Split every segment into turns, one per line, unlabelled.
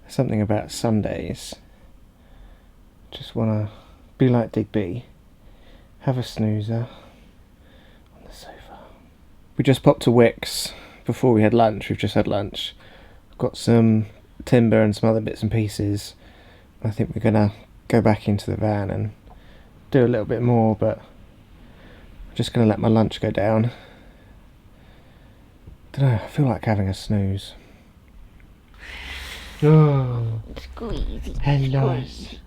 Something about Sundays. Just want to be like Digby, have a snoozer on the sofa. We just popped to Wickes before we had lunch. We've just had lunch. Got some timber and some other bits and pieces. I think we're going to go back into the van and do a little bit more, but I'm just going to let my lunch go down. Don't know, I feel like having a snooze. Oh,
Squeezy.
hello.
Squeeze.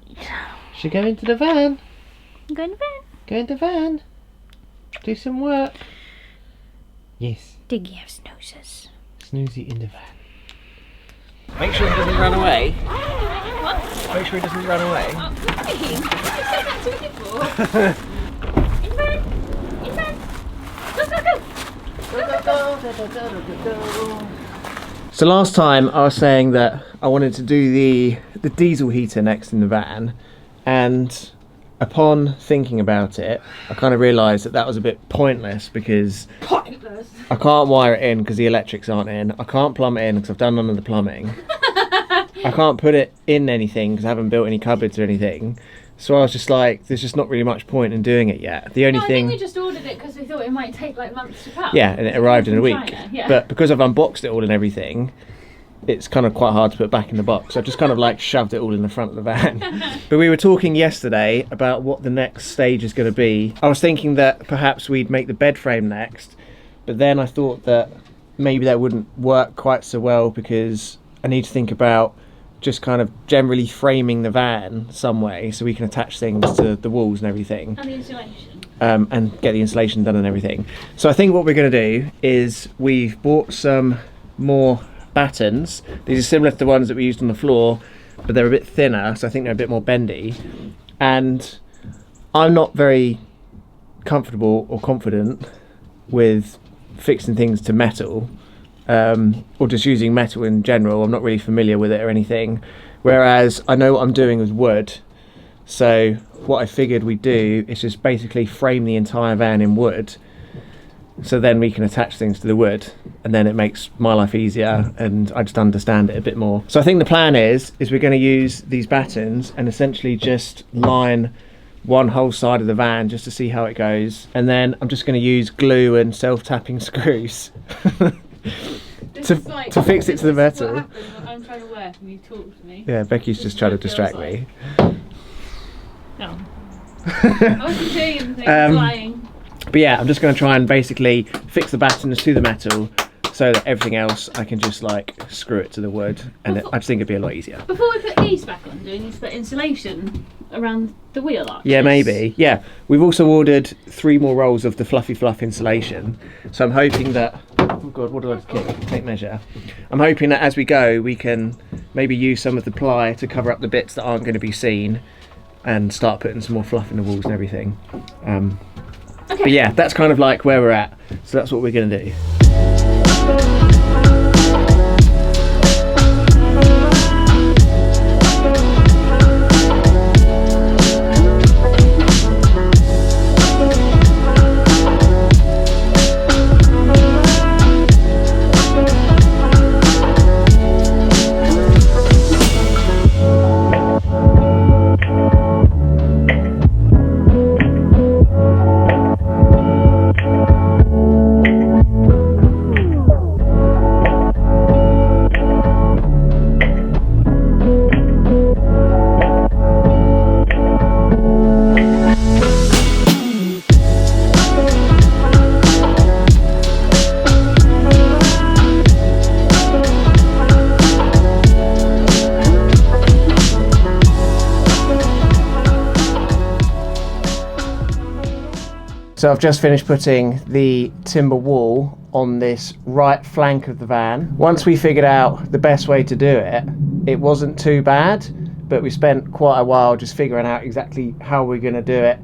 Should we go into the van?
Go in the van.
Go in the van. Do some work. Yes.
Diggy have snoozes.
Snoozy in the van. Make sure he doesn't run away.
What?
Make sure he doesn't run away.
Oh, fine. What said that to me before? In the van. In the van. Go.
So last time I was saying that I wanted to do the diesel heater next in the van, and upon thinking about it, I kind of realised that that was a bit pointless because
Pointless.
I can't wire it in because the electrics aren't in. I can't plumb it in because I've done none of the plumbing. I can't put it in anything because I haven't built any cupboards or anything. So I was just like, there's just not really much point in doing it yet. The only
I
thing
think we just ordered it because we thought it might take like months to come.
yeah, and it arrived in a week.
China, yeah.
But because I've unboxed it all and everything, it's kind of quite hard to put back in the box. I've just kind of like shoved it all in the front of the van. But we were talking yesterday about what the next stage is going to be. I was thinking that perhaps we'd make the bed frame next, but then I thought that maybe that wouldn't work quite so well because I need to think about just kind of generally framing the van some way so we can attach things to the walls and everything.
And the insulation.
And get the insulation done and everything. So I think what we're going to do is we've bought some more battens. These are similar to the ones that we used on the floor, but they're a bit thinner, so I think they're a bit more bendy. And I'm not very comfortable or confident with fixing things to metal, or just using metal in general. I'm not really familiar with it or anything. Whereas I know what I'm doing with wood. So what I figured we'd do is just basically frame the entire van in wood, so then we can attach things to the wood, and then it makes my life easier and I just understand it a bit more. So I think the plan is we're going to use these battens and essentially just line one whole side of the van just to see how it goes, and then I'm just going to use glue and self-tapping screws to fix it to the metal.
What happens when I'm trying to work and you talk to me?
Yeah, Becky's just trying to distract me.
No. I wasn't doing anything, lying.
But yeah, I'm just going to try and basically fix the battens to the metal so that everything else I can just like screw it to the wood, and I just think it'd be a lot easier.
Before we put these back on, do we need to put insulation around the wheel arches?
Yeah, maybe. Yeah, we've also ordered 3 more rolls of the Fluffy Fluff insulation, so I'm hoping that, oh god, what do I kick? Take measure. I'm hoping that as we go we can maybe use some of the ply to cover up the bits that aren't going to be seen and start putting some more fluff in the walls and everything.
Okay.
But yeah, that's kind of like where we're at, so that's what we're going to do. So I've just finished putting the timber wall on this right flank of the van. Once we figured out the best way to do it, it wasn't too bad, but we spent quite a while just figuring out exactly how we're going to do it.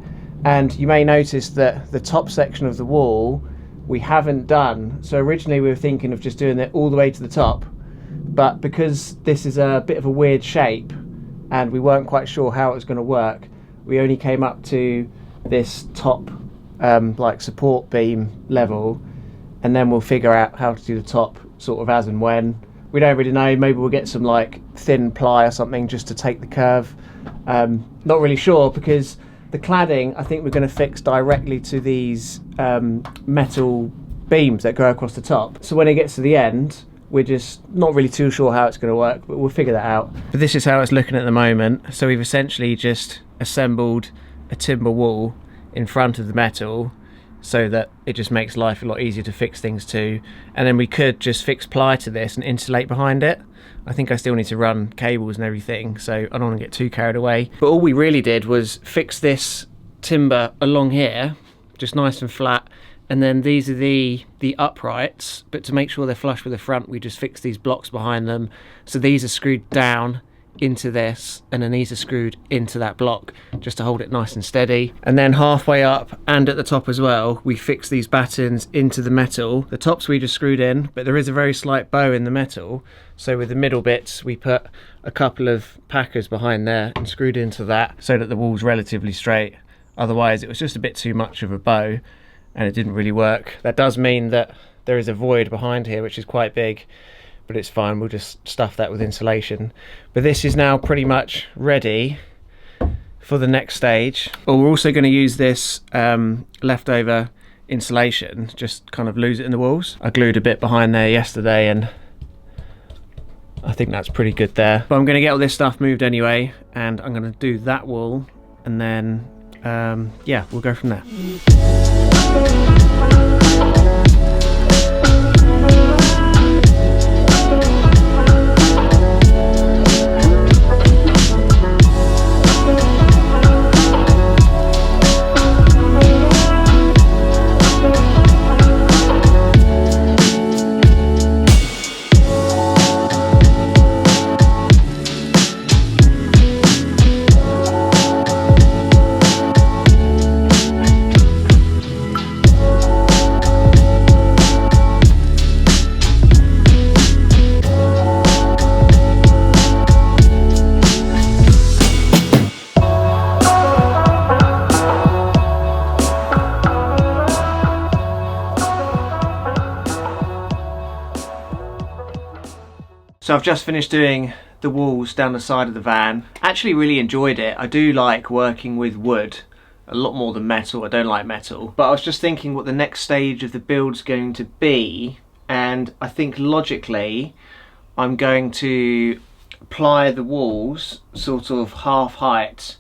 And you may notice that the top section of the wall we haven't done. So originally we were thinking of just doing it all the way to the top, but because this is a bit of a weird shape and we weren't quite sure how it was going to work, we only came up to this top like support beam level, and then we'll figure out how to do the top sort of as and when. We don't really know. Maybe we'll get some like thin ply or something just to take the curve. Not really sure, because the cladding I think we're going to fix directly to these metal beams that go across the top. So when it gets to the end, we're just not really too sure how it's going to work, but we'll figure that out. But this is how it's looking at the moment. So we've essentially just assembled a timber wall in front of the metal, so that it just makes life a lot easier to fix things to. And then we could just fix ply to this and insulate behind it. I think I still need to run cables and everything, so I don't want to get too carried away. But all we really did was fix this timber along here, just nice and flat. And then these are the uprights, but to make sure they're flush with the front, we just fixed these blocks behind them. So these are screwed down into this, and then these are screwed into that block just to hold it nice and steady. And then halfway up and at the top as well, we fixed these battens into the metal. The tops we just screwed in, but there is a very slight bow in the metal, so with the middle bits we put a couple of packers behind there and screwed into that so that the wall's relatively straight. Otherwise it was just a bit too much of a bow and it didn't really work. That does mean that there is a void behind here which is quite big, but it's fine, we'll just stuff that with insulation. But this is now pretty much ready for the next stage. But we're also going to use this leftover insulation, just kind of lose it in the walls. I glued a bit behind there yesterday and I think that's pretty good there. But I'm going to get all this stuff moved anyway, and I'm going to do that wall, and then yeah, we'll go from there. So I've just finished doing the walls down the side of the van. Actually really enjoyed it. I do like working with wood a lot more than metal. I don't like metal. But I was just thinking what the next stage of the build's going to be, and I think logically I'm going to ply the walls sort of half height,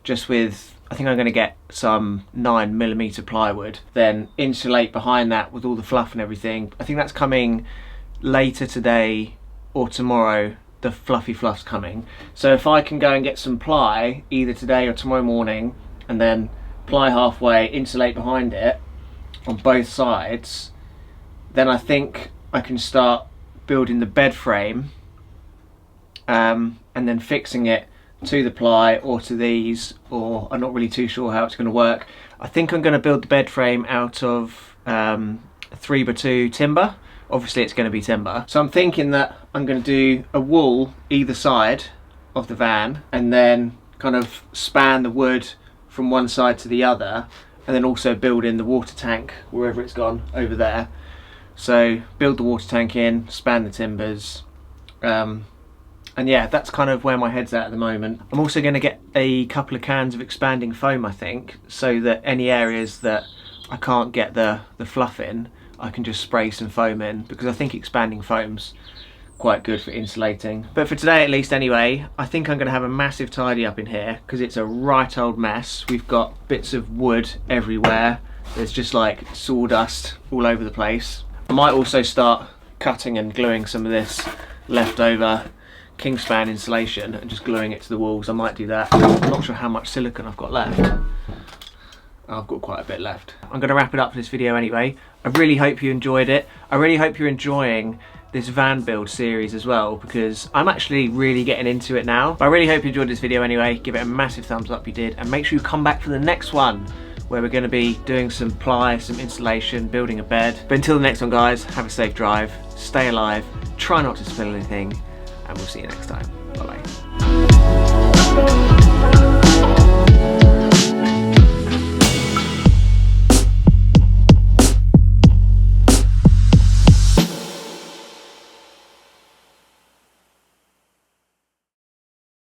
just with, I think I'm going to get some 9mm plywood, then insulate behind that with all the fluff and everything. I think that's coming later today or tomorrow. The fluffy fluff's coming. So if I can go and get some ply either today or tomorrow morning, and then ply halfway, insulate behind it on both sides, then I think I can start building the bed frame, and then fixing it to the ply or to these, or I'm not really too sure how it's going to work. I think I'm going to build the bed frame out of 3x2 timber. Obviously it's going to be timber. So I'm thinking that I'm going to do a wall either side of the van, and then kind of span the wood from one side to the other, and then also build in the water tank wherever it's gone over there. So build the water tank in, span the timbers, and yeah, that's kind of where my head's at the moment. I'm also going to get a couple of cans of expanding foam, I think, so that any areas that I can't get the fluff in, I can just spray some foam in, because I think expanding foam's quite good for insulating. But for today at least anyway, I think I'm going to have a massive tidy up in here, because it's a right old mess. We've got bits of wood everywhere. There's just like sawdust all over the place. I might also start cutting and gluing some of this leftover Kingspan insulation and just gluing it to the walls. I might do that. I'm not sure how much silicone I've got left. I've got quite a bit left. I'm going to wrap it up for this video anyway. I really hope you enjoyed it. I really hope you're enjoying this van build series as well, because I'm actually really getting into it now. But I really hope you enjoyed this video anyway. Give it a massive thumbs up if you did, and make sure you come back for the next one, where we're going to be doing some ply, some insulation, building a bed. But until the next one guys, have a safe drive, stay alive, try not to spill anything, and we'll see you next time. Bye bye.